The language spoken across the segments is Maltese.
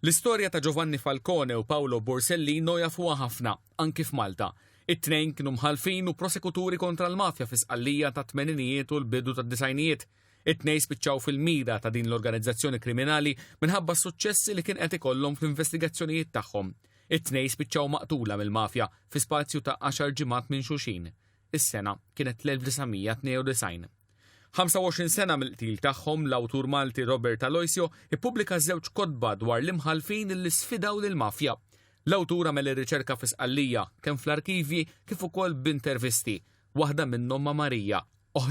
L-istorja ta' Giovanni Falcone u Paolo Borsellino jafuha ħafna, anki f'Malta. It-tnejn kienu mħalfin u prosekuturi kontra l-mafja fi sqallija ta' tmeninijiet u l-bidu ta' disajnijiet. It-tnejn spiċċaw fil-mira ta' din l-organizzazzjoni kriminali minħabba s-suċċessi li kien qed ikollhom fl-investigazzjonijiet tagħhom. It-tnejn spiċċaw maqtula mill-mafja fi spazju ta' 10 ġimgħat minn xulxin. Is-sena kienet l-1992. 25 sena mill-qtil tagħhom l-awtur Malti Robert Aloisio ippubblika żewġ kotba dwar l-imħalfin li sfidaw lill-mafja. L-awtur għamel ir-riċerka fi sqallija kemm fl-arkivji kif ukoll b'intervisti, waħda minnhom ma' Marija,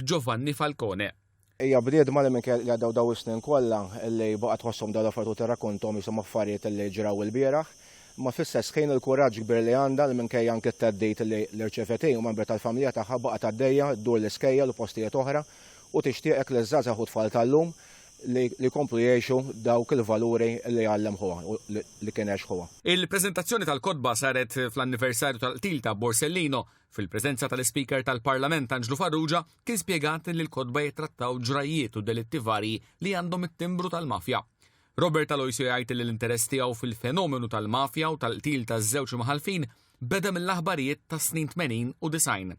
Giovanni Falcone. Ija bdiedma li minn li għaddew daw is-snin kollha li baqgħet tħosshom dawn l-affarijiet tirrakkontom jisom affarijiet li ġraw il-bieraħ. Ma fissess kien il-kuraġġ kbir li għandha li minkejja anke t-teddejt li rċefetej u membri tal-familja tagħha baqgħet għaddejja ddur l-iskejjel u postijiet oħra u tixtieqek li żgħażagħ u tfal tal-lum li komplu jgħixu dawk il-valuri li għallemħuha li kien għexħuha. Il-preżentazzjoni tal-kotba saret fl-anniversarju tal-qtil ta' Borsellino. Fil-preżenza tal-Speaker tal-Parlament Anġlu Farrugia kien spjegat li l-kotba jittrattaw ġrajiet u delitti varji li għandhom it-timbru tal-mafja. Robert Aloisio jgħid li l-interess tiegħu fil-fenomenu tal-mafja u tal-qtil taż-żewġ imħalfin beda mill-aħbarijiet ta' snin 80 u 90.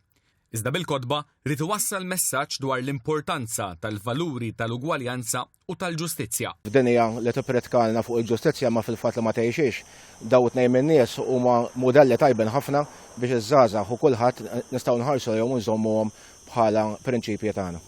Iżda bil-kotba rrid iwassal messaġġ dwar l-importanza tal-valuri tal-ugwaljanza u tal-ġustizzja. F'dinja li tippretkalna fuq il-ġustizzja ma fil-fatt li ma tgħixix. Daw tnejn min-nies huma modelli tajbin ħafna biex iż-żgħażagħ u kulħadd nistgħu nħarsu jew nżommuhom bħala prinċipji tagħna.